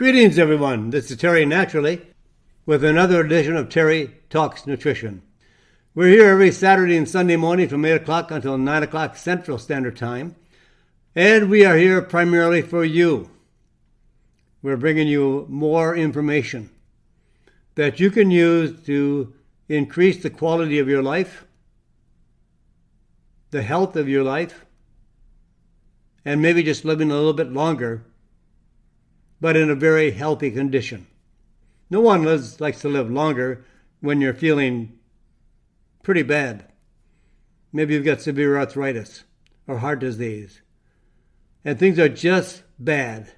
Greetings, everyone. This is Terry Naturally with another edition of Terry Talks Nutrition. We're here every Saturday and Sunday morning from 8 o'clock until 9 o'clock Central Standard Time. And we are here primarily for you. We're bringing you more information that you can use to increase the quality of your life, the health of your life, and maybe just living a little bit longer, but in a very healthy condition. No one likes to live longer when you're feeling pretty bad. Maybe you've got severe arthritis or heart disease, and things are just bad.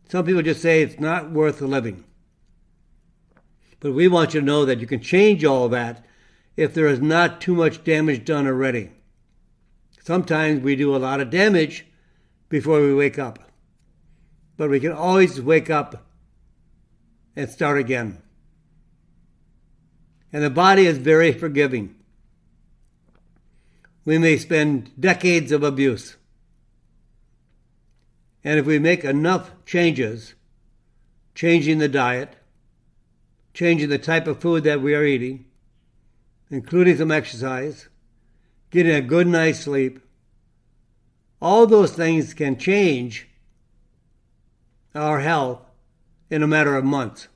Some people just say it's not worth living. But we want you to know that you can change all that if there is not too much damage done already. Sometimes we do a lot of damage before we wake up. But we can always wake up and start again. And the body is very forgiving. We may spend decades of abuse. And if we make enough changes, changing the diet, changing the type of food that we are eating, including some exercise, getting a good night's sleep, all those things can change our health in a matter of months.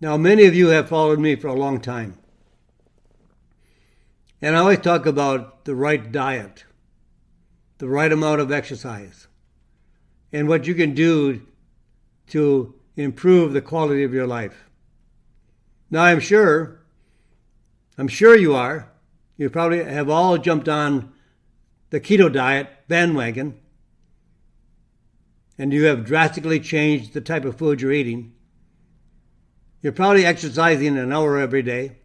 Now, many of you have followed me for a long time. And I always talk about the right diet, the right amount of exercise, and what you can do to improve the quality of your life. Now, I'm sure you are. You probably have all jumped on the keto diet bandwagon, and you have drastically changed the type of food you're eating. You're probably exercising an hour every day.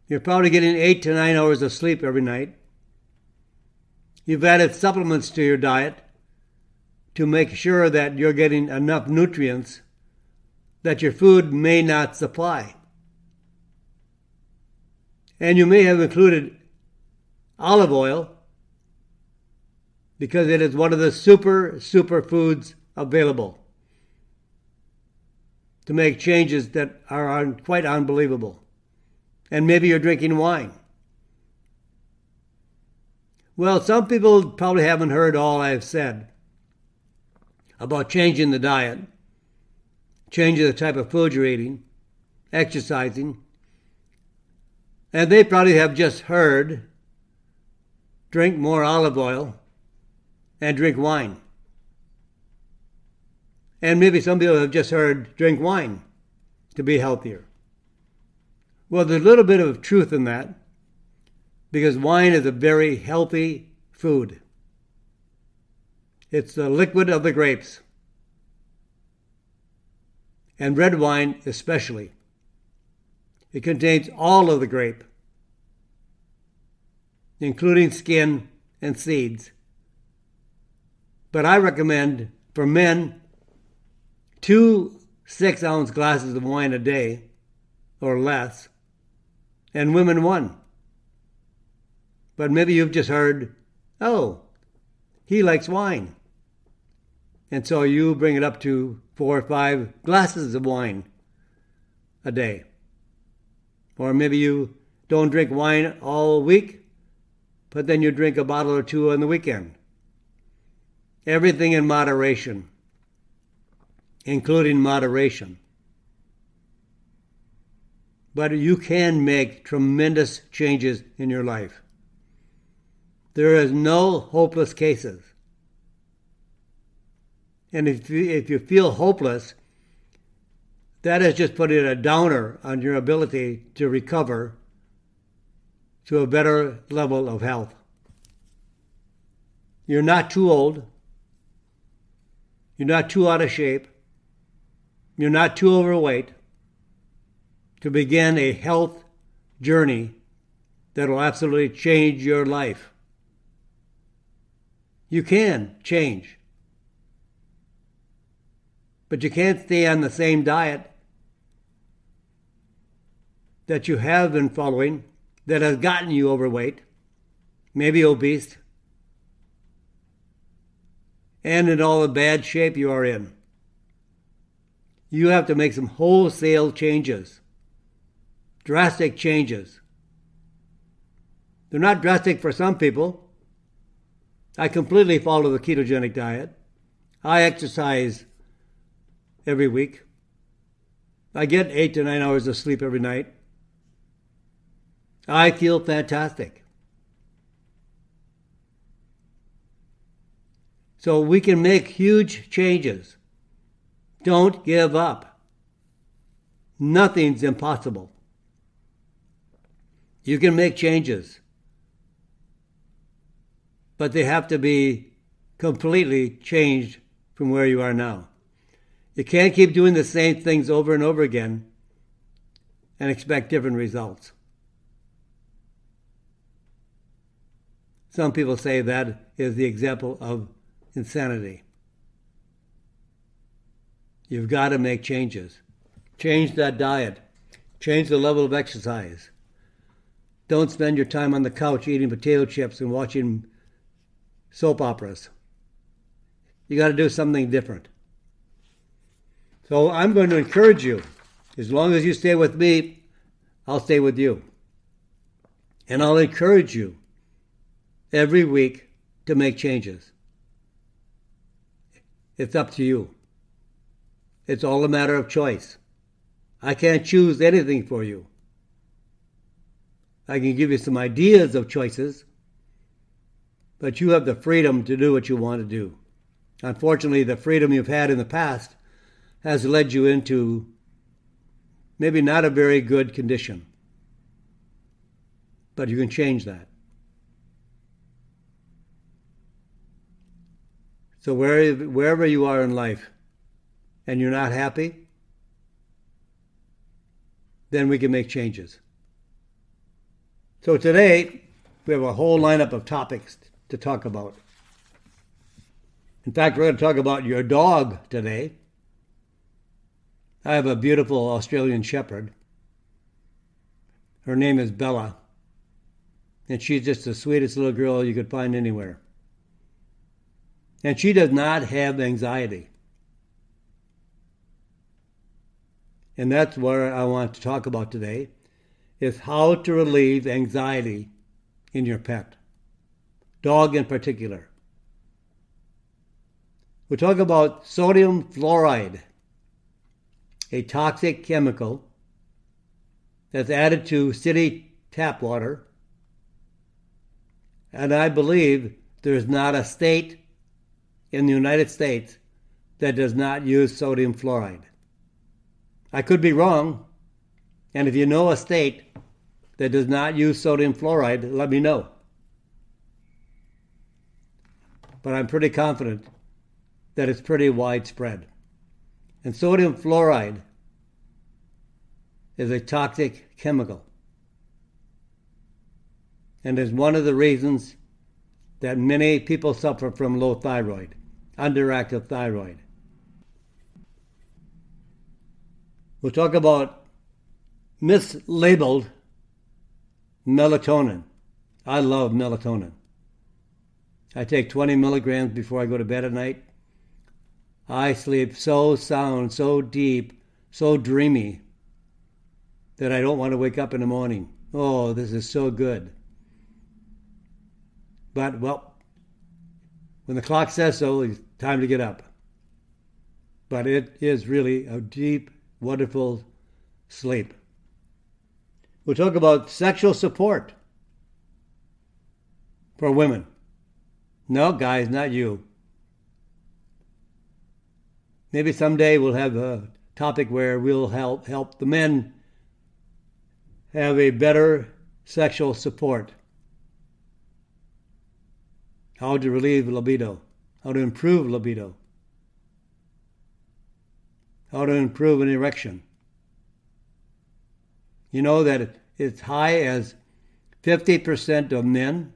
You're probably getting 8 to 9 hours of sleep every night. You've added supplements to your diet to make sure that you're getting enough nutrients that your food may not supply. And you may have included olive oil because it is one of the super foods available to make changes that are quite unbelievable. And maybe you're drinking wine. Well, some people probably haven't heard all I've said about changing the diet, changing the type of food you're eating, exercising, and they probably have just heard drink more olive oil and drink wine. And maybe some people have just heard drink wine to be healthier. Well, there's a little bit of truth in that because wine is a very healthy food. It's the liquid of the grapes. And red wine especially. It contains all of the grape, including skin and seeds. But I recommend for men 2 6-ounce glasses of wine a day or less, and women 1. But maybe you've just heard, oh, he likes wine. And so you bring it up to 4 or 5 glasses of wine a day. Or maybe you don't drink wine all week, but then you drink a bottle or 2 on the weekend. Everything in moderation, including moderation. But you can make tremendous changes in your life. There is no hopeless cases. And if you feel hopeless, that is just putting a downer on your ability to recover to a better level of health. You're not too old. You're not too out of shape. You're not too overweight to begin a health journey that will absolutely change your life. You can change. But you can't stay on the same diet that you have been following that has gotten you overweight, maybe obese, and in all the bad shape you are in. You have to make some wholesale changes, drastic changes. They're not drastic for some people. I completely follow the ketogenic diet. I exercise every week. I get 8 to 9 hours of sleep every night. I feel fantastic. So we can make huge changes. Don't give up. Nothing's impossible. You can make changes, but they have to be completely changed from where you are now. You can't keep doing the same things over and over again and expect different results. Some people say that is the example of insanity. You've got to make changes. Change that diet. Change the level of exercise. Don't spend your time on the couch eating potato chips and watching soap operas. You got to do something different. So I'm going to encourage you. As long as you stay with me, I'll stay with you. And I'll encourage you every week to make changes. It's up to you. It's all a matter of choice. I can't choose anything for you. I can give you some ideas of choices, but you have the freedom to do what you want to do. Unfortunately, the freedom you've had in the past has led you into maybe not a very good condition. But you can change that. So wherever you are in life and you're not happy, then we can make changes. So today, we have a whole lineup of topics to talk about. In fact, we're going to talk about your dog today. I have a beautiful Australian Shepherd. Her name is Bella, and she's just the sweetest little girl you could find anywhere. And she does not have anxiety. And that's what I want to talk about today, is how to relieve anxiety in your pet, dog in particular. We'll talk about sodium fluoride, a toxic chemical that's added to city tap water. And I believe there's not a state in the United States that does not use sodium fluoride. I could be wrong, and if you know a state that does not use sodium fluoride, let me know. But I'm pretty confident that it's pretty widespread. And sodium fluoride is a toxic chemical, and is one of the reasons that many people suffer from low thyroid, underactive thyroid. We'll talk about mislabeled melatonin. I love melatonin. I take 20 milligrams before I go to bed at night. I sleep so sound, so deep, so dreamy that I don't want to wake up in the morning. Oh, this is so good. But, well, when the clock says so, it's time to get up. But it is really a deep, wonderful sleep. We'll talk about sexual support for women. No, guys, not you. Maybe someday we'll have a topic where we'll help the men have a better sexual support. How to relieve libido, how to improve libido, how to improve an erection. You know that it's high as 50% of men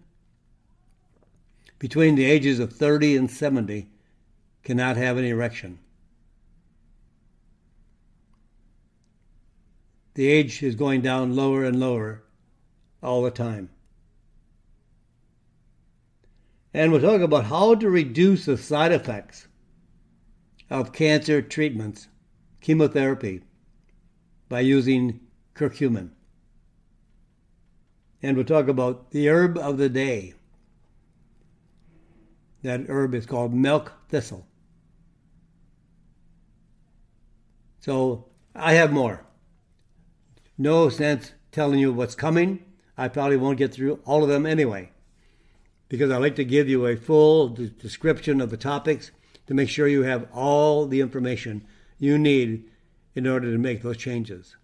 between the ages of 30 and 70 cannot have an erection. The age is going down lower and lower all the time. And we'll talk about how to reduce the side effects of cancer treatments, chemotherapy, by using curcumin. And we'll talk about the herb of the day. That herb is called milk thistle. So I have more. No sense telling you what's coming. I probably won't get through all of them anyway, because I like to give you a full description of the topics to make sure you have all the information you need in order to make those changes.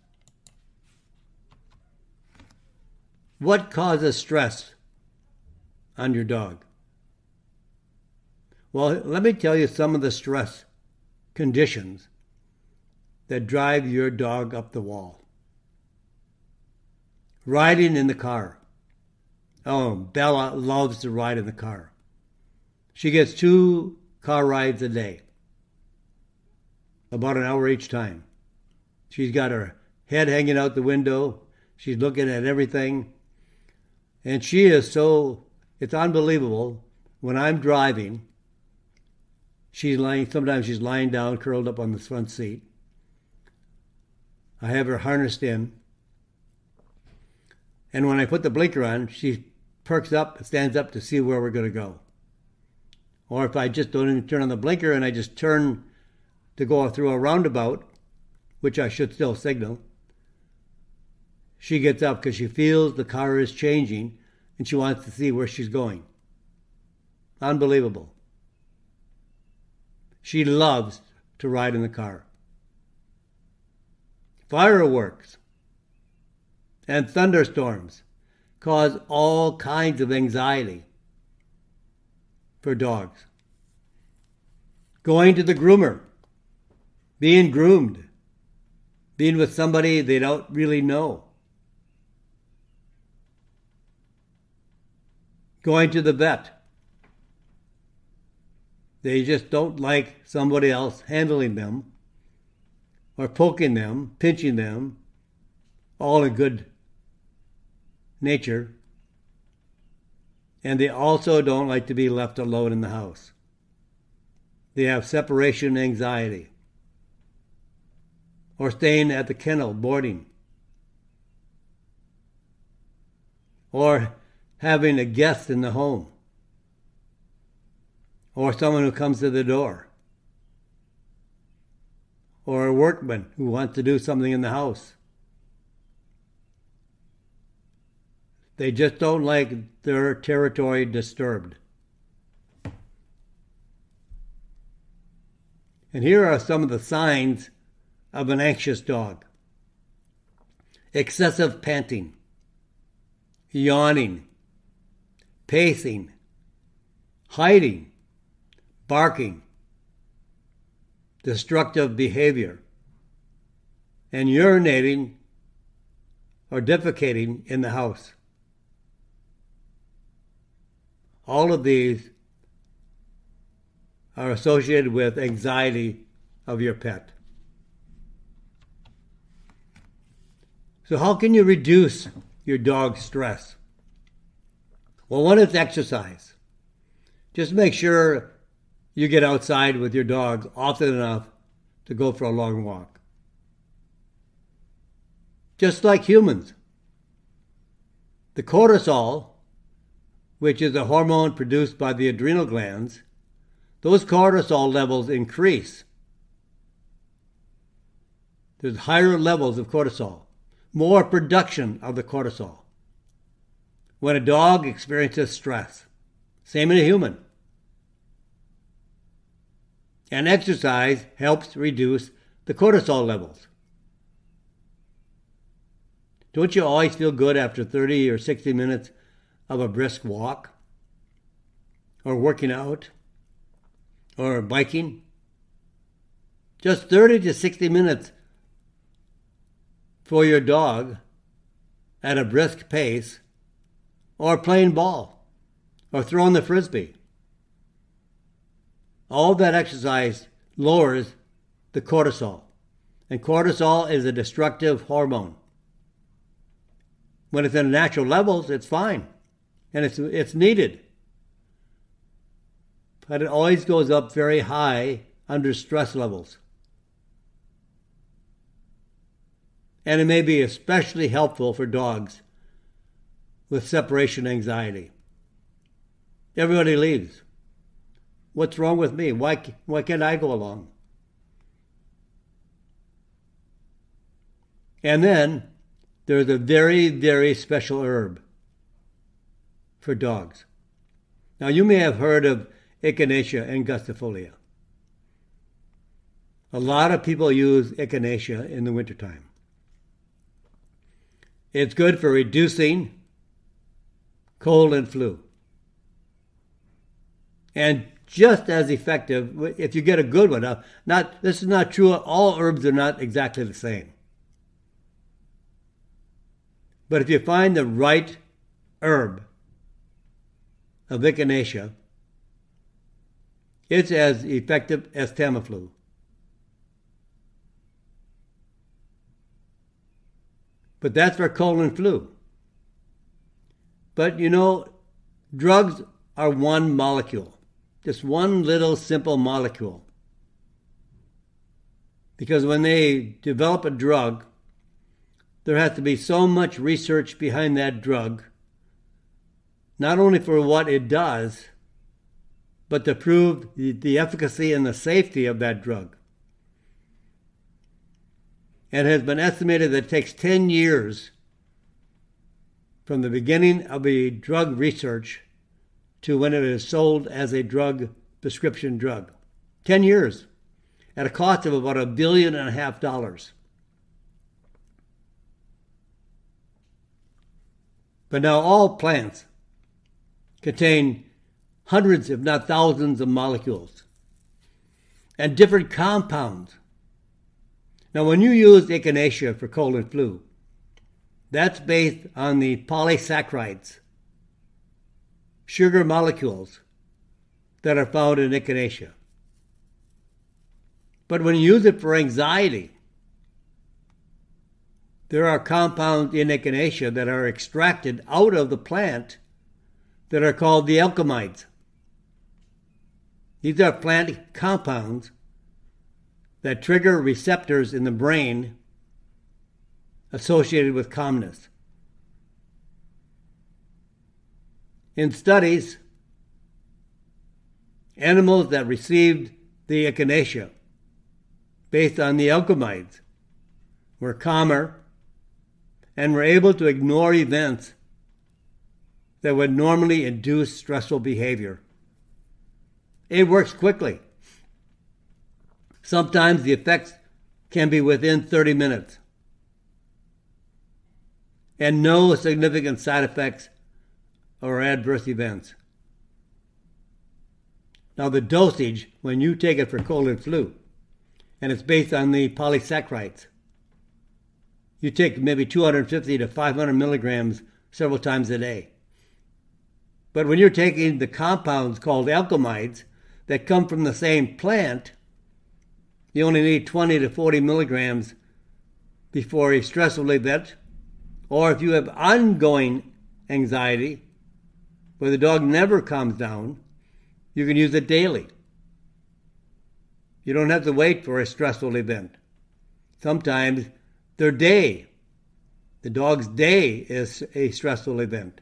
What causes stress on your dog? Well, let me tell you some of the stress conditions that drive your dog up the wall. Riding in the car. Oh, Bella loves to ride in the car. She gets 2 car rides a day, about an hour each time. She's got her head hanging out the window. She's looking at everything. And she is so, it's unbelievable. When I'm driving, sometimes she's lying down, curled up on the front seat. I have her harnessed in. And when I put the blinker on, she perks up and stands up to see where we're going to go. Or if I just don't even turn on the blinker and I just turn to go through a roundabout, which I should still signal, she gets up because she feels the car is changing and she wants to see where she's going. Unbelievable. She loves to ride in the car. Fireworks and thunderstorms cause all kinds of anxiety for dogs. Going to the groomer, being groomed, being with somebody they don't really know. Going to the vet. They just don't like somebody else handling them or poking them, pinching them, all in good nature. And they also don't like to be left alone in the house. They have separation anxiety. Or staying at the kennel, boarding. Or having a guest in the home. Or someone who comes to the door. Or a workman who wants to do something in the house. They just don't like their territory disturbed. And here are some of the signs of an anxious dog. Excessive panting, yawning, pacing, hiding, barking, destructive behavior, and urinating or defecating in the house. All of these are associated with anxiety of your pet. So how can you reduce your dog's stress? Well, one is exercise. Just make sure you get outside with your dog often enough to go for a long walk. Just like humans. The cortisol, which is a hormone produced by the adrenal glands, those cortisol levels increase. There's higher levels of cortisol, more production of the cortisol when a dog experiences stress. Same in a human. And exercise helps reduce the cortisol levels. Don't you always feel good after 30 or 60 minutes of a brisk walk? Or working out? Or biking? Just 30 to 60 minutes for your dog at a brisk pace, or playing ball, or throwing the frisbee. All that exercise lowers the cortisol. And cortisol is a destructive hormone. When it's in natural levels, it's fine. And it's needed. but it always goes up very high under stress levels. And it may be especially helpful for dogs with separation anxiety. Everybody leaves. What's wrong with me? Why can't I go along? And then there's a very, very special herb for dogs. Now, you may have heard of Echinacea angustifolia. A lot of people use Echinacea in the wintertime. It's good for reducing cold and flu. And just as effective if you get a good one. Now, this is not true. All herbs are not exactly the same. But if you find the right herb of Echinacea, it's as effective as Tamiflu. But that's for cold and flu. But drugs are one molecule, just one little simple molecule. Because when they develop a drug, there has to be so much research behind that drug, not only for what it does, but to prove the efficacy and the safety of that drug. It has been estimated that it takes 10 years from the beginning of the drug research to when it is sold as a prescription drug. 10 years at a cost of about $1.5 billion. But now all plants contain hundreds, if not thousands, of molecules and different compounds. Now, when you use Echinacea for cold and flu, that's based on the polysaccharides, sugar molecules that are found in Echinacea. But when you use it for anxiety, there are compounds in Echinacea that are extracted out of the plant that are called the alkaloids. These are plant compounds that trigger receptors in the brain associated with calmness. In studies, animals that received the Echinacea based on the alkaloids were calmer and were able to ignore events that would normally induce stressful behavior. It works quickly. Sometimes the effects can be within 30 minutes. And no significant side effects or adverse events. Now the dosage, when you take it for cold and flu, and it's based on the polysaccharides, you take maybe 250 to 500 milligrams several times a day. But when you're taking the compounds called alkaloids that come from the same plant, you only need 20 to 40 milligrams before a stressful event, or if you have ongoing anxiety, where the dog never calms down, you can use it daily. You don't have to wait for a stressful event. Sometimes the dog's day is a stressful event.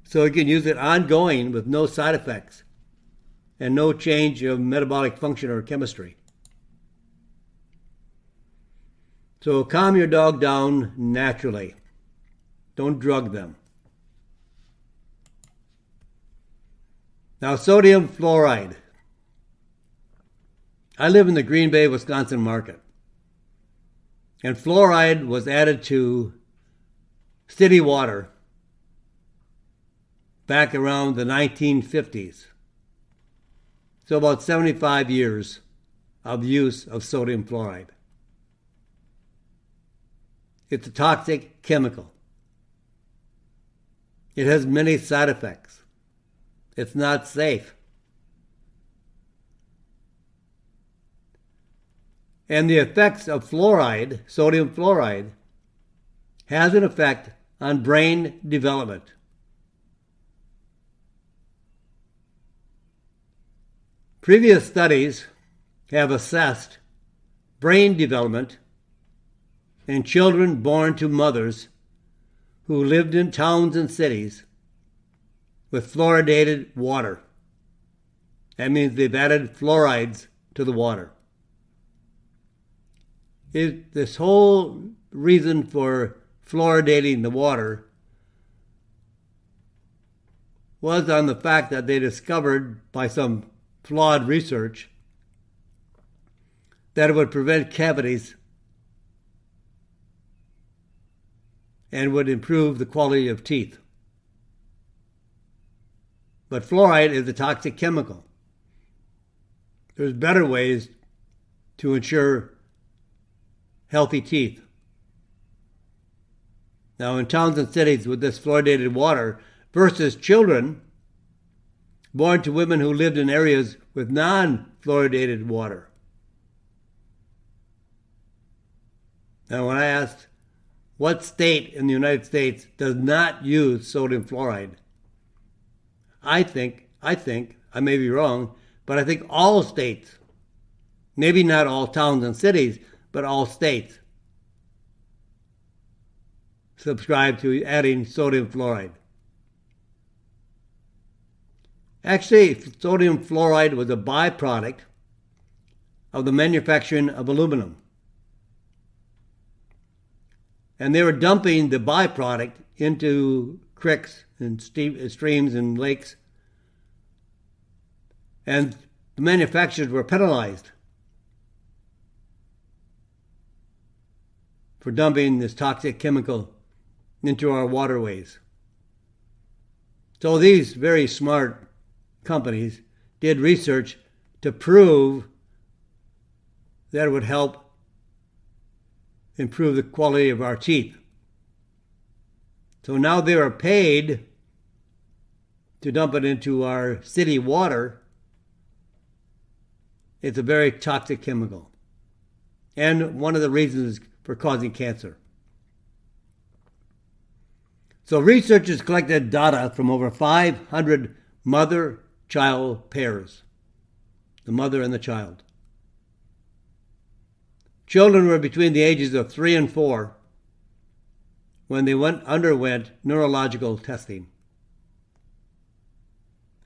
So you can use it ongoing with no side effects and no change of metabolic function or chemistry. So calm your dog down naturally. Don't drug them. Now, sodium fluoride. I live in the Green Bay, Wisconsin market. And fluoride was added to city water back around the 1950s. So about 75 years of use of sodium fluoride. It's a toxic chemical. It has many side effects. It's not safe. And the effects of fluoride, sodium fluoride, has an effect on brain development. Previous studies have assessed brain development in children born to mothers who lived in towns and cities with fluoridated water. That means they've added fluorides to the water. This whole reason for fluoridating the water was on the fact that they discovered by some flawed research that it would prevent cavities and would improve the quality of teeth. But fluoride is a toxic chemical. There's better ways to ensure healthy teeth. Now, in towns and cities with this fluoridated water versus children born to women who lived in areas with non-fluoridated water. Now, when I asked what state in the United States does not use sodium fluoride, I think, I may be wrong, but I think all states, maybe not all towns and cities, but all states, subscribe to adding sodium fluoride. Actually, sodium fluoride was a byproduct of the manufacturing of aluminum. And they were dumping the byproduct into creeks and streams and lakes. And the manufacturers were penalized for dumping this toxic chemical into our waterways. So these very smart companies did research to prove that it would help improve the quality of our teeth. So now they are paid to dump it into our city water. It's a very toxic chemical and one of the reasons for causing cancer. So researchers collected data from over 500 mother-child pairs, the mother and the child. Children were between the ages of 3 and 4 when they underwent neurological testing.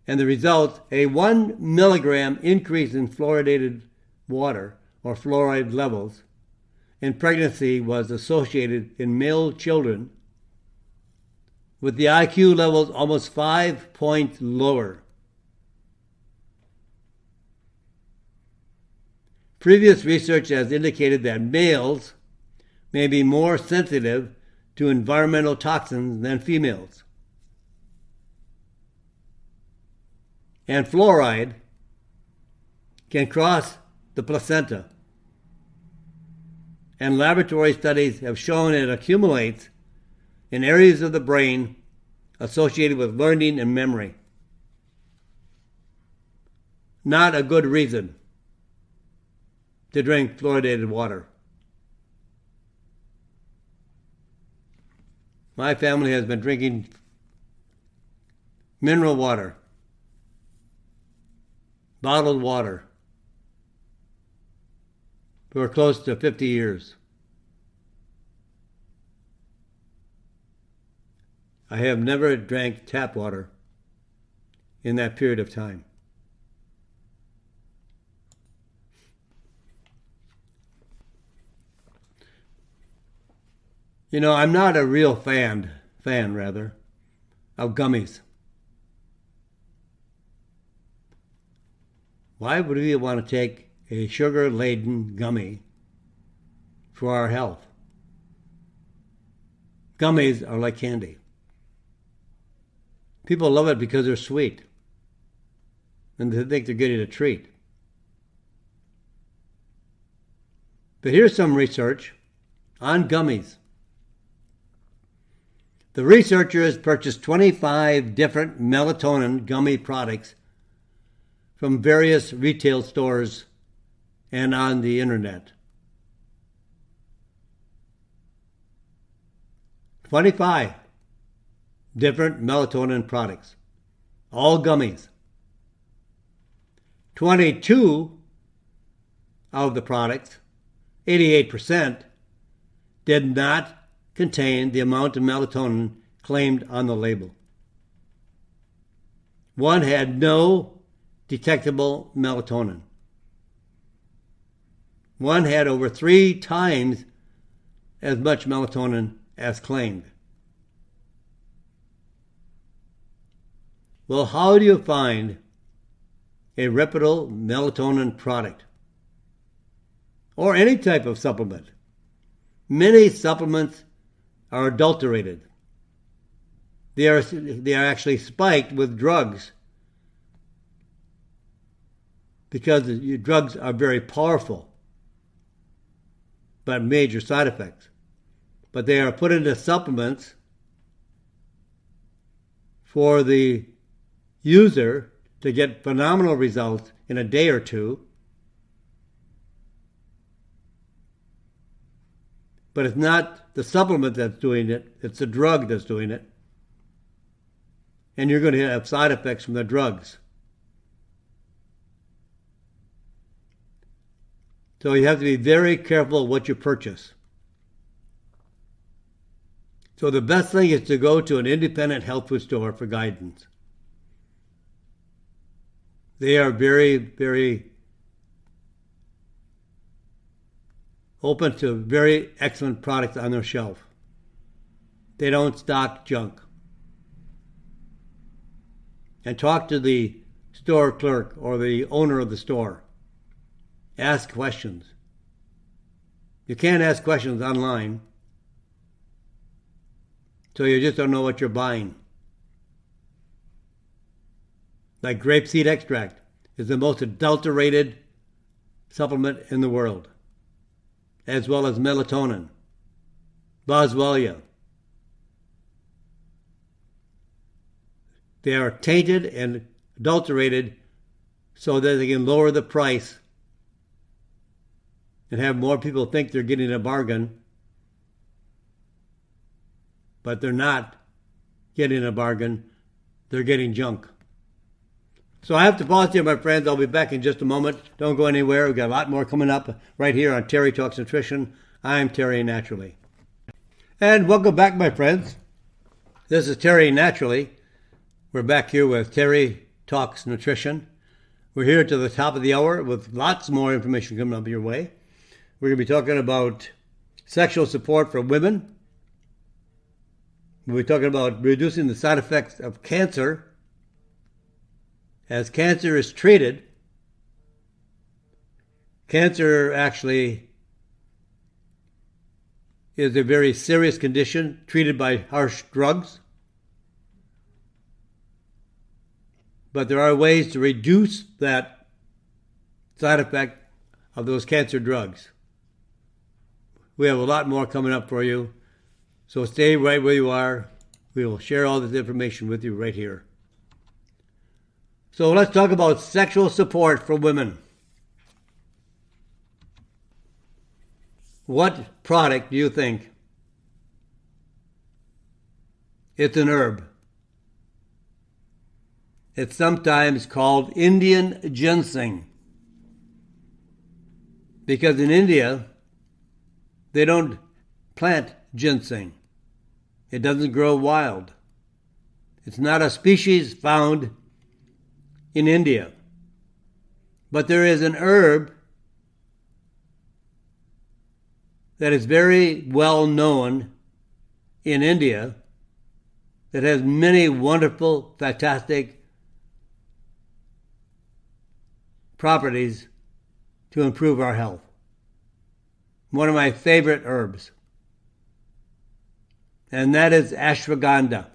And the results, a 1 milligram increase in fluoridated water or fluoride levels in pregnancy was associated in male children with the IQ levels almost 5 points lower. Previous research has indicated that males may be more sensitive to environmental toxins than females. And fluoride can cross the placenta. And laboratory studies have shown it accumulates in areas of the brain associated with learning and memory. Not a good reason to drink fluoridated water. My family has been drinking mineral water, bottled water, for close to 50 years. I have never drank tap water in that period of time. You know, I'm not a real fan of gummies. Why would we want to take a sugar-laden gummy for our health? Gummies are like candy. People love it because they're sweet, and they think they're getting a treat. But here's some research on gummies. The researchers purchased 25 different melatonin gummy products from various retail stores and on the internet. 25 different melatonin products, all gummies. 22 of the products, 88%, did not contain the amount of melatonin claimed on the label. One had no detectable melatonin. One had over 3 times as much melatonin as claimed. Well, how do you find a reputable melatonin product? Or any type of supplement? Many supplements are adulterated. They are actually spiked with drugs because the drugs are very powerful, but major side effects. But they are put into supplements for the user to get phenomenal results in a day or two. But it's not the supplement that's doing it, it's the drug that's doing it. And you're going to have side effects from the drugs. So you have to be very careful what you purchase. So the best thing is to go to an independent health food store for guidance. They are very, very open to very excellent products on their shelf. They don't stock junk. And talk to the store clerk or the owner of the store. Ask questions. You can't ask questions online, so you just don't know what you're buying. Like grapeseed extract is the most adulterated supplement in the world, as well as melatonin, boswellia. They are tainted and adulterated so that they can lower the price and have more people think they're getting a bargain, but they're not getting a bargain. They're getting junk. So I have to pause here, my friends. I'll be back in just a moment. Don't go anywhere. We've got a lot more coming up right here on Terry Talks Nutrition. I'm Terry Naturally. And welcome back, my friends. This is Terry Naturally. We're back here with Terry Talks Nutrition. We're here to the top of the hour with lots more information coming up your way. We're going to be talking about sexual support for women. We'll be talking about reducing the side effects of cancer. As cancer is treated, cancer actually is a very serious condition treated by harsh drugs. But there are ways to reduce that side effect of those cancer drugs. We have a lot more coming up for you. So stay right where you are. We will share all this information with you right here. So let's talk about sexual support for women. What product do you think? It's an herb. It's sometimes called Indian ginseng. Because in India, they don't plant ginseng. It doesn't grow wild. It's not a species found in India. But there is an herb that is very well known in India that has many wonderful, fantastic properties to improve our health. One of my favorite herbs. And that is ashwagandha.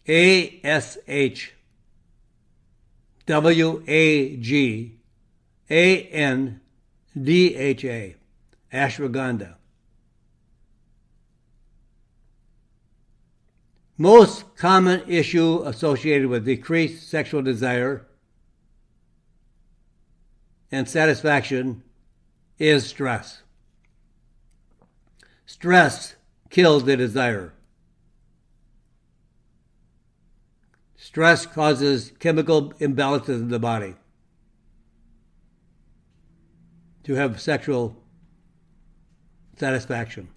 ashwagandha. Ashwagandha. Most common issue associated with decreased sexual desire and satisfaction is stress. Stress kills the desire. Stress causes chemical imbalances in the body to have sexual satisfaction.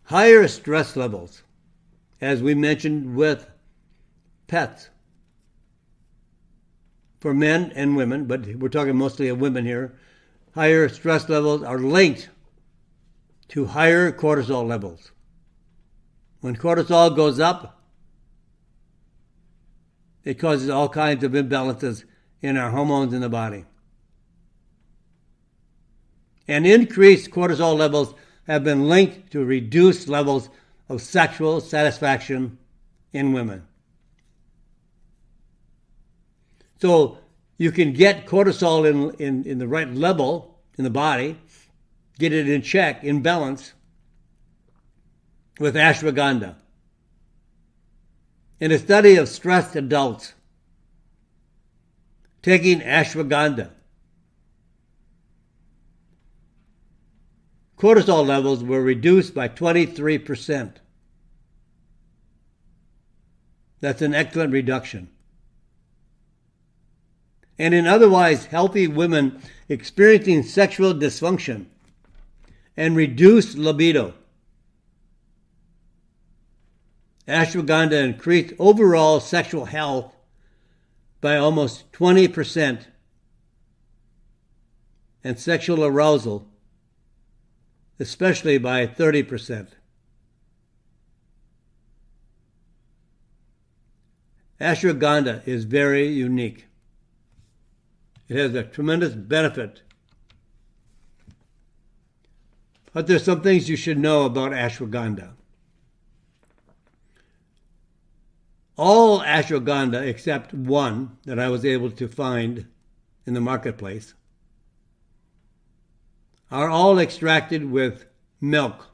Higher stress levels, as we mentioned with pets, for men and women, but we're talking mostly of women here, higher stress levels are linked to higher cortisol levels. When cortisol goes up, it causes all kinds of imbalances in our hormones in the body. And increased cortisol levels have been linked to reduced levels of sexual satisfaction in women. So you can get cortisol in the right level in the body, get it in check, in balance, with ashwagandha. In a study of stressed adults taking ashwagandha, cortisol levels were reduced by 23%. That's an excellent reduction. And in otherwise healthy women experiencing sexual dysfunction and reduced libido, ashwagandha increased overall sexual health by almost 20% and sexual arousal especially by 30%. Ashwagandha is very unique. It has a tremendous benefit. But there's some things you should know about ashwagandha. All ashwagandha, except one that I was able to find in the marketplace, are all extracted with milk.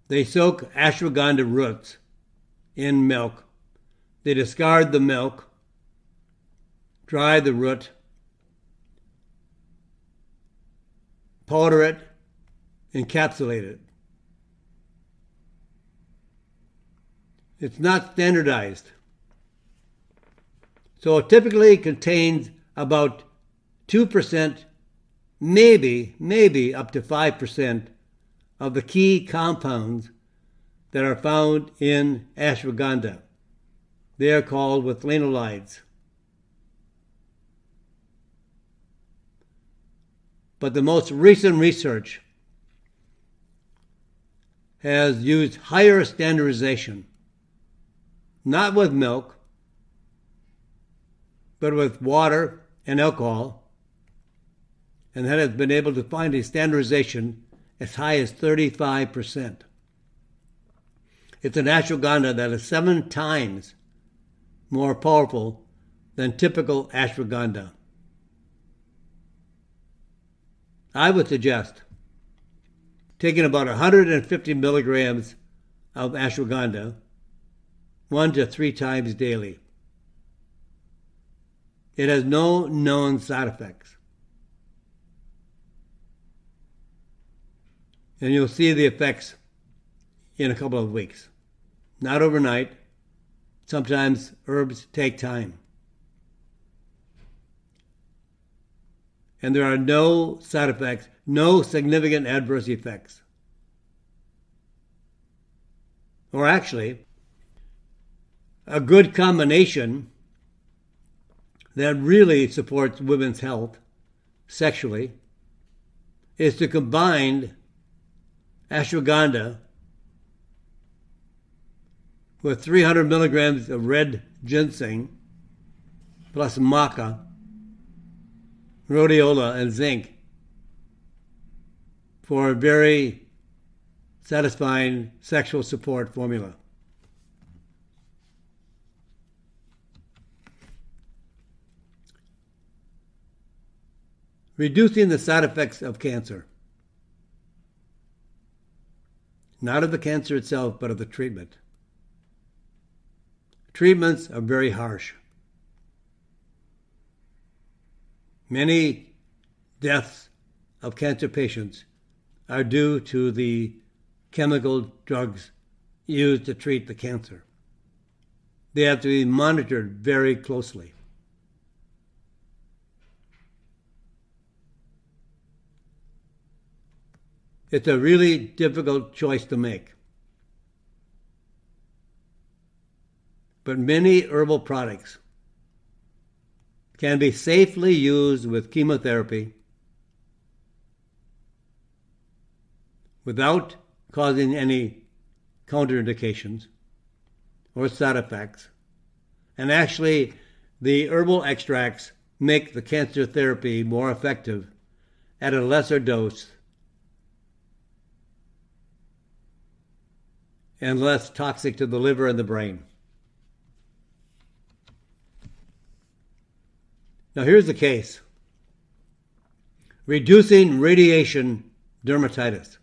They soak ashwagandha roots in milk. They discard the milk, dry the root, powder it, encapsulate it. It's not standardized. So it typically contains about 2%, maybe up to 5% of the key compounds that are found in ashwagandha. They are called flavonoids. But the most recent research has used higher standardization, not with milk, but with water and alcohol, and that has been able to find a standardization as high as 35%. It's an ashwagandha that is 7 times more powerful than typical ashwagandha. I would suggest taking about 150 milligrams of ashwagandha 1 to 3 times daily. It has no known side effects. And you'll see the effects in a couple of weeks. Not overnight. Sometimes herbs take time. And there are no side effects, no significant adverse effects. Or actually, a good combination that really supports women's health sexually is to combine ashwagandha with 300 milligrams of red ginseng plus maca, rhodiola, and zinc for a very satisfying sexual support formula. Reducing the side effects of cancer. Not of the cancer itself, but of the treatment. Treatments are very harsh. Many deaths of cancer patients are due to the chemical drugs used to treat the cancer. They have to be monitored very closely. It's a really difficult choice to make. But many herbal products can be safely used with chemotherapy without causing any counterindications or side effects. And actually, the herbal extracts make the cancer therapy more effective at a lesser dose and less toxic to the liver and the brain. Now here's the case. Reducing radiation dermatitis.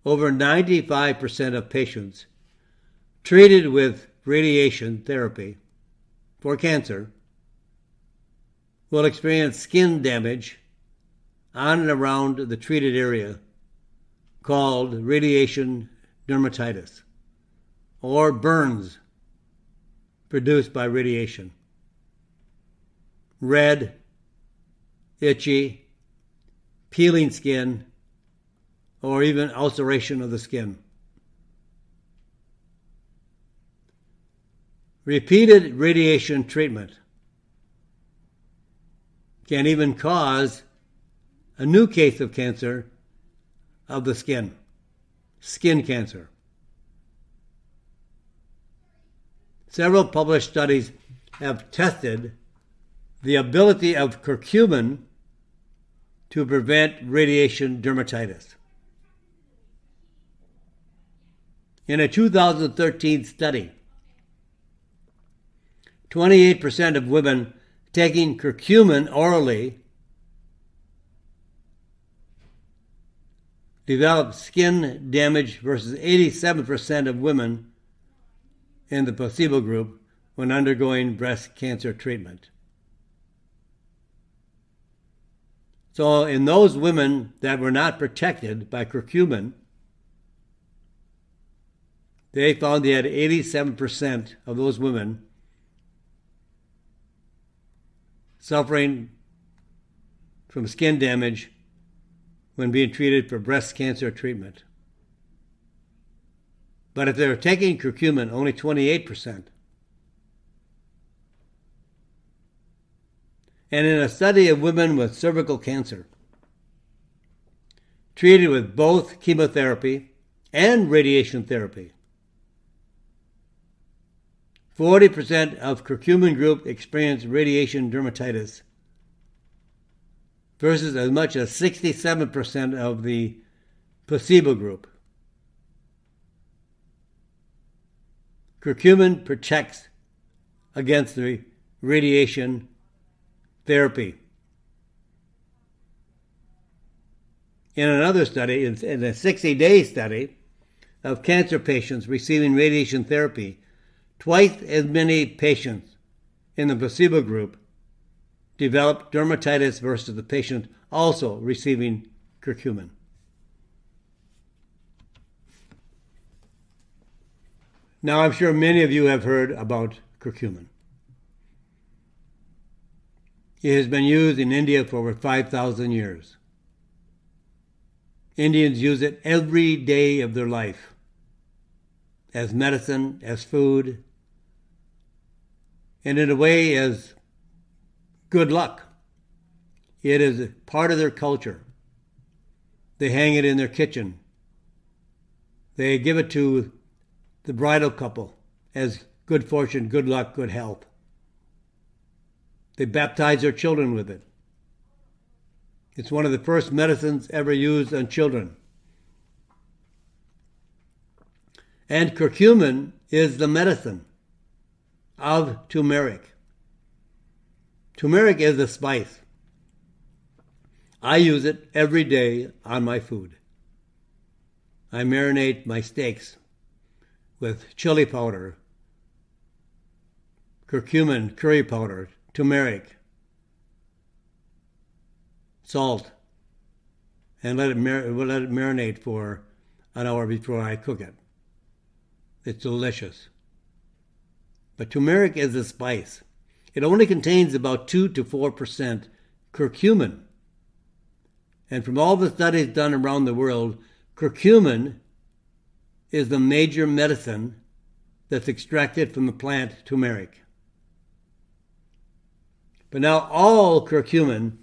Over 95% of patients treated with radiation therapy for cancer will experience skin damage on and around the treated area called radiation dermatitis, or burns produced by radiation. Red, itchy, peeling skin, or even ulceration of the skin. Repeated radiation treatment can even cause a new case of cancer of the skin cancer. Several published studies have tested the ability of curcumin to prevent radiation dermatitis. In a 2013 study, 28% of women taking curcumin orally developed skin damage versus 87% of women in the placebo group when undergoing breast cancer treatment. So in those women that were not protected by curcumin, they found they had 87% of those women suffering from skin damage when being treated for breast cancer treatment. But if they were taking curcumin, only 28%. And in a study of women with cervical cancer, treated with both chemotherapy and radiation therapy, 40% of curcumin group experienced radiation dermatitis versus as much as 67% of the placebo group. Curcumin protects against the radiation therapy. In another study, in a 60-day study of cancer patients receiving radiation therapy, twice as many patients in the placebo group developed dermatitis versus the patient also receiving curcumin. Now, I'm sure many of you have heard about curcumin. It has been used in India for over 5,000 years. Indians use it every day of their life as medicine, as food, and in a way as good luck. It is part of their culture. They hang it in their kitchen. They give it to the bridal couple as good fortune, good luck, good health. They baptize their children with it. It's one of the first medicines ever used on children. And curcumin is the medicine of turmeric. Turmeric is a spice. I use it every day on my food. I marinate my steaks with chili powder, curcumin, curry powder, turmeric, salt, and let it marinate for an hour before I cook it. It's delicious. But turmeric is a spice. It only contains about 2 to 4% curcumin. And from all the studies done around the world, curcumin is the major medicine that's extracted from the plant turmeric. But now all curcumin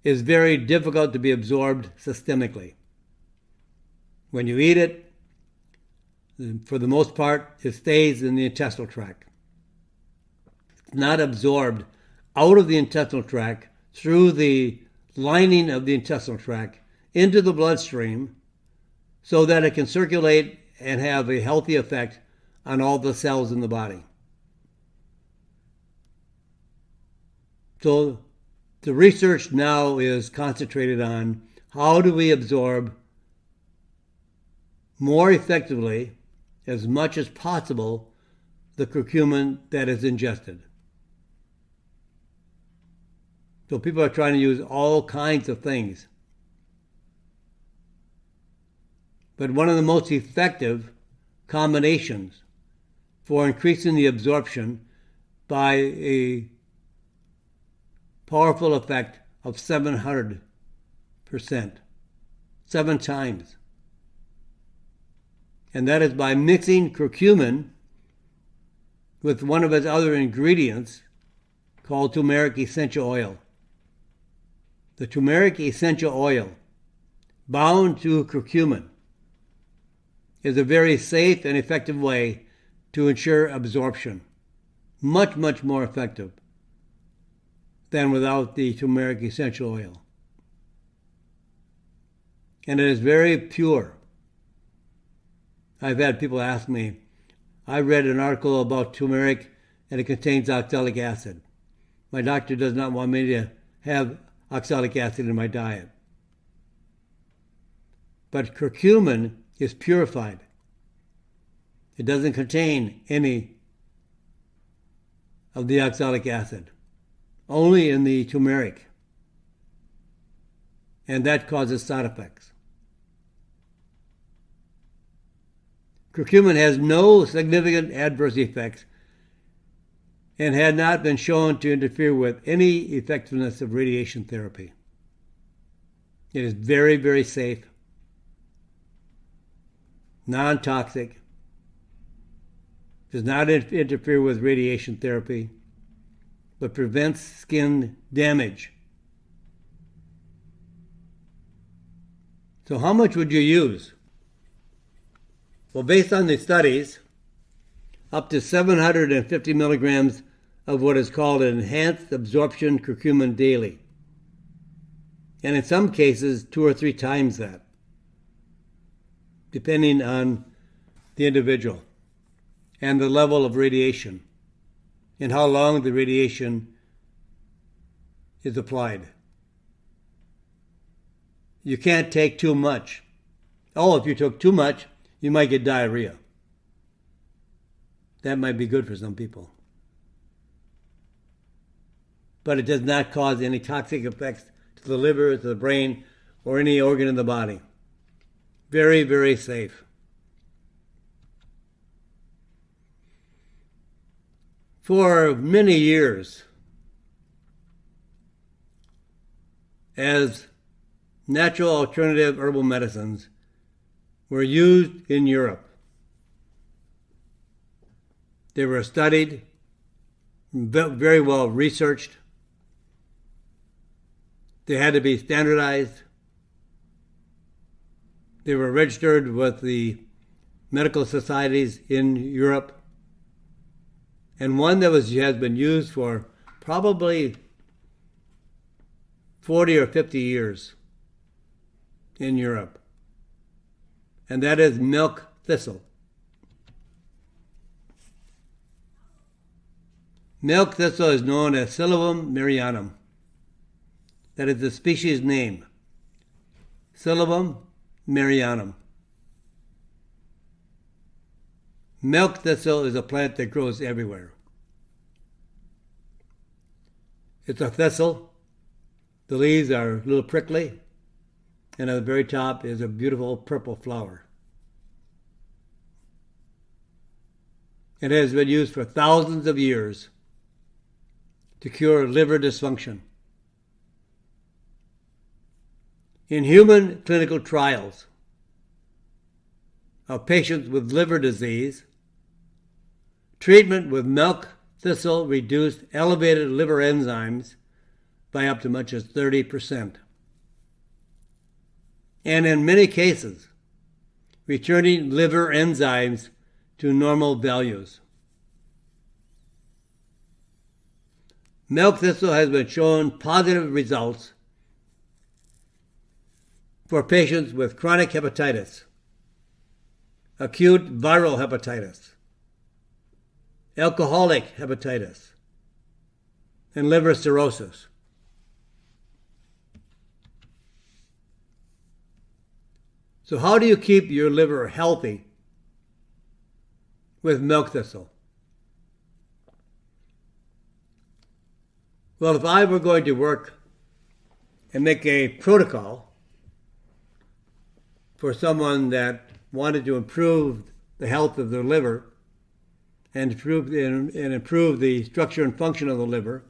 is very difficult to be absorbed systemically. When you eat it, for the most part, it stays in the intestinal tract. It's not absorbed out of the intestinal tract through the lining of the intestinal tract into the bloodstream so that it can circulate and have a healthy effect on all the cells in the body. So the research now is concentrated on how do we absorb more effectively, as much as possible, the curcumin that is ingested. So people are trying to use all kinds of things. But one of the most effective combinations for increasing the absorption by a powerful effect of 700%, 7 times. And that is by mixing curcumin with one of its other ingredients called turmeric essential oil. The turmeric essential oil, bound to curcumin, is a very safe and effective way to ensure absorption. Much, much more effective than without the turmeric essential oil. And it is very pure. I've had people ask me, I read an article about turmeric and it contains oxalic acid. My doctor does not want me to have oxalic acid in my diet. But curcumin is purified. It doesn't contain any of the oxalic acid, only in the turmeric. And that causes side effects. Curcumin has no significant adverse effects and had not been shown to interfere with any effectiveness of radiation therapy. It is very, very safe, non-toxic, does not interfere with radiation therapy, but prevents skin damage. So how much would you use? Well, based on the studies, up to 750 milligrams of what is called an enhanced absorption curcumin daily. And in some cases, 2 or 3 times that, depending on the individual and the level of radiation and how long the radiation is applied. You can't take too much. Oh, if you took too much, you might get diarrhea. That might be good for some people. But it does not cause any toxic effects to the liver, to the brain, or any organ in the body. Very, very safe. For many years, as natural alternative herbal medicines were used in Europe, they were studied, very well researched. They had to be standardized. They were registered with the medical societies in Europe. And one that has been used for probably 40 or 50 years in Europe. And that is milk thistle. Milk thistle is known as Silybum marianum. That is the species name. Silybum marianum. Milk thistle is a plant that grows everywhere. It's a thistle. The leaves are a little prickly. and at the very top is a beautiful purple flower. It has been used for thousands of years to cure liver dysfunction. In human clinical trials of patients with liver disease, treatment with milk thistle reduced elevated liver enzymes by up to much as 30%. And in many cases, returning liver enzymes to normal values. Milk thistle has been shown positive results for patients with chronic hepatitis, acute viral hepatitis, alcoholic hepatitis, and liver cirrhosis. So how do you keep your liver healthy with milk thistle? Well, if I were going to work and make a protocol for someone that wanted to improve the health of their liver and improve the structure and function of the liver,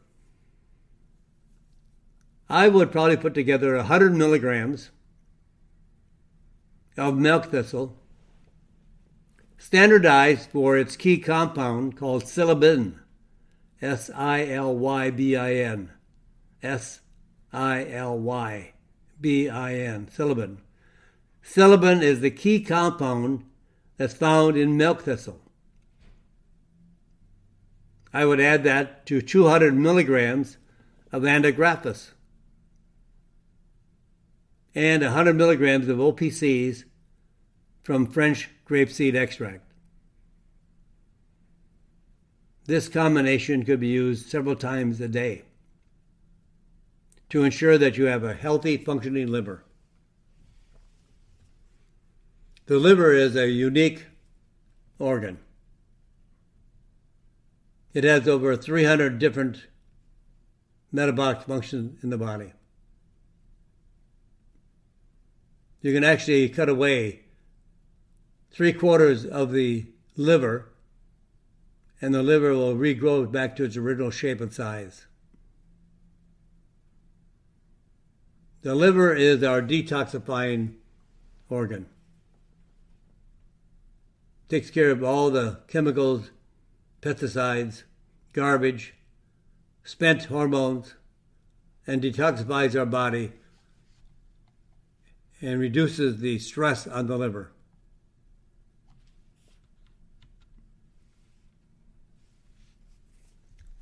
I would probably put together 100 milligrams of milk thistle, standardized for its key compound called silibin, S-I-L-Y-B-I-N, S-I-L-Y-B-I-N, silibin. Silibin is the key compound that's found in milk thistle. I would add that to 200 milligrams of antigraphis and 100 milligrams of OPCs from French grapeseed extract. This combination could be used several times a day to ensure that you have a healthy, functioning liver. The liver is a unique organ. It has over 300 different metabolic functions in the body. You can actually cut away 3/4 of the liver, and the liver will regrow back to its original shape and size. The liver is our detoxifying organ. It takes care of all the chemicals, pesticides, garbage, spent hormones, and detoxifies our body and reduces the stress on the liver.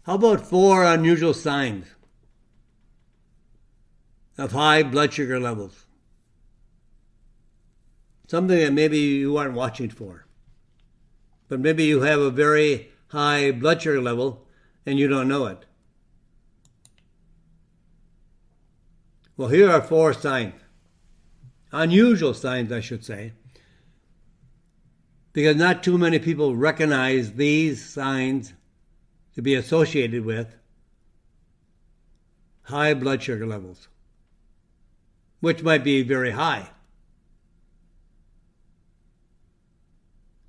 How about 4 unusual signs of high blood sugar levels? Something that maybe you aren't watching for. But maybe you have a very high blood sugar level and you don't know it. Well, here are 4 signs. Unusual signs, I should say. Because not too many people recognize these signs to be associated with high blood sugar levels, which might be very high.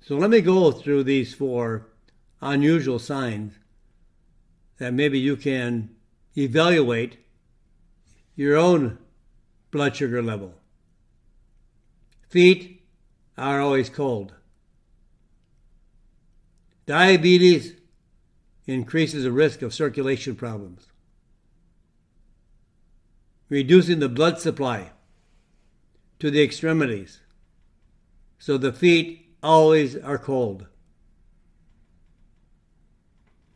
So let me go through these 4 unusual signs that maybe you can evaluate your own blood sugar level. Feet are always cold. Diabetes increases the risk of circulation problems. Reducing the blood supply to the extremities, so the feet always are cold.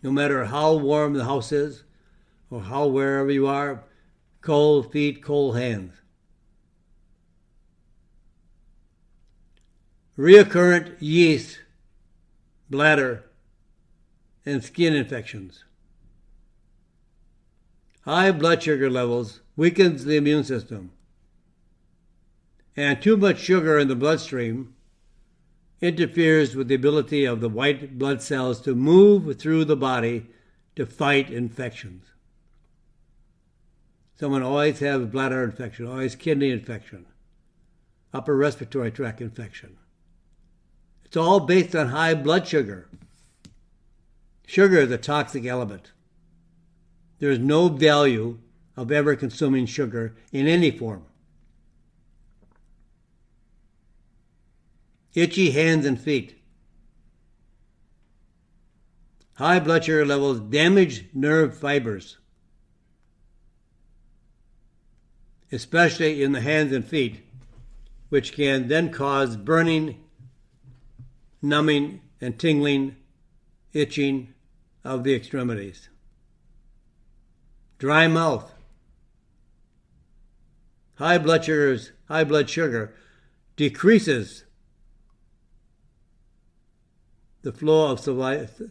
No matter how warm the house is or how wherever you are, cold feet, cold hands. Recurrent yeast, bladder, and skin infections. High blood sugar levels weakens the immune system, and too much sugar in the bloodstream interferes with the ability of the white blood cells to move through the body to fight infections. Someone always has bladder infection, always kidney infection. upper respiratory tract infection. It's all based on high blood sugar. Sugar is a toxic element. There is no value of ever consuming sugar in any form. Itchy hands and feet. High blood sugar levels damage nerve fibers, especially in the hands and feet, which can then cause burning, numbing, and tingling, itching of the extremities. Dry mouth. High blood sugar decreases the flow of saliva.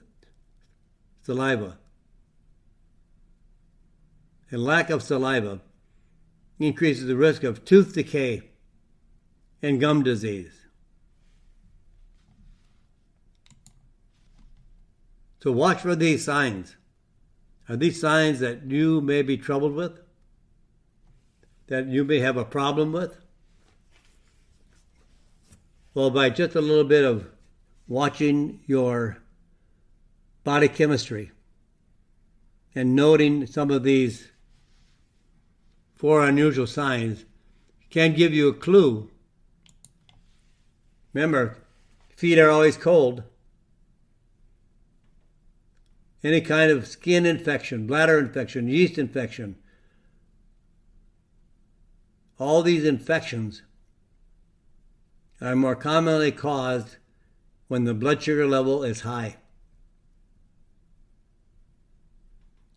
And lack of saliva increases the risk of tooth decay and gum disease. So watch for these signs. Are these signs that you may be troubled with? That you may have a problem with? Well, by just a little bit of watching your body chemistry and noting some of these 4 unusual signs can give you a clue. Remember, feet are always cold. Any kind of skin infection, bladder infection, yeast infection, all these infections are more commonly caused when the blood sugar level is high.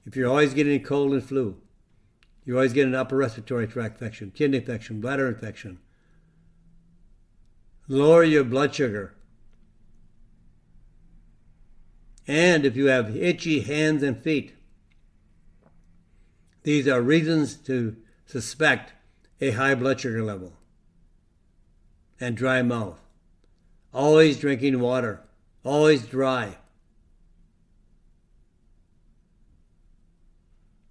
If you're always getting a cold and flu, you're always getting an upper respiratory tract infection, kidney infection, bladder infection, lower your blood sugar. And if you have itchy hands and feet, these are reasons to suspect a high blood sugar level. And dry mouth. Always drinking water. Always dry.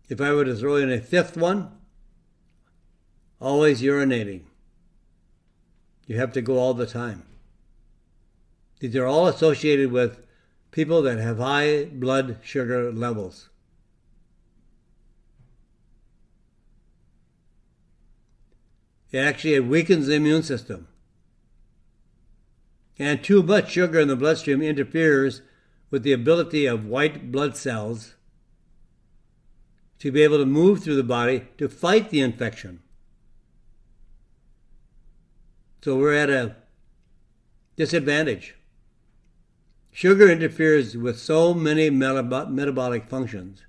If I were to throw in a 5th one, always urinating. You have to go all the time. These are all associated with people that have high blood sugar levels. It weakens the immune system. And too much sugar in the bloodstream interferes with the ability of white blood cells to be able to move through the body to fight the infection. So we're at a disadvantage. Sugar interferes with so many metabolic functions.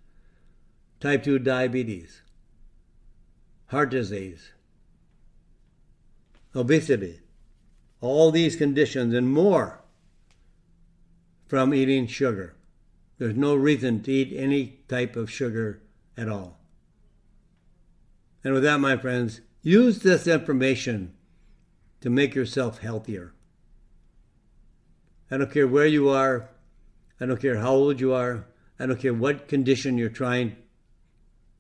Type 2 diabetes, heart disease, obesity, all these conditions and more from eating sugar. There's no reason to eat any type of sugar at all. And with that, my friends, use this information to make yourself healthier. I don't care where you are. I don't care how old you are. I don't care what condition you're trying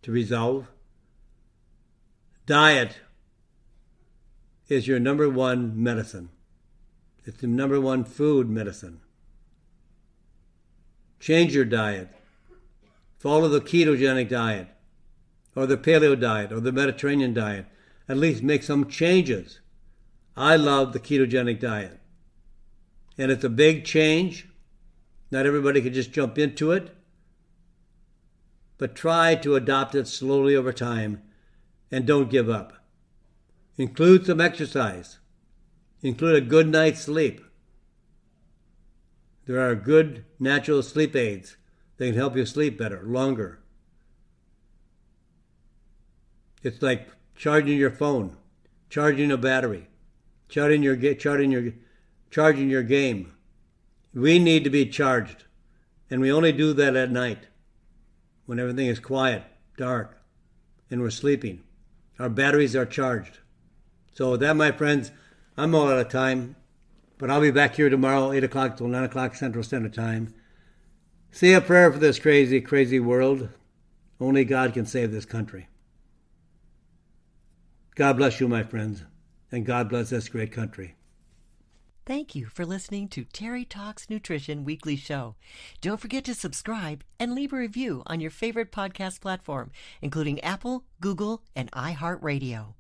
to resolve. Diet is your number one medicine. It's the number one food medicine. Change your diet. Follow the ketogenic diet or the paleo diet or the Mediterranean diet. At least make some changes. I love the ketogenic diet. And it's a big change. Not everybody can just jump into it. But try to adopt it slowly over time and don't give up. Include some exercise. Include a good night's sleep. There are good natural sleep aids that can help you sleep better, longer. It's like charging your phone, charging a battery, charging your game. We need to be charged, and we only do that at night when everything is quiet, dark, and we're sleeping. Our batteries are charged. So with that, my friends, I'm all out of time, but I'll be back here tomorrow, 8 o'clock till 9 o'clock Central Standard Time. Say a prayer for this crazy, crazy world. Only God can save this country. God bless you, my friends. And God bless this great country. Thank you for listening to Terry Talks Nutrition Weekly Show. Don't forget to subscribe and leave a review on your favorite podcast platform, including Apple, Google, and iHeartRadio.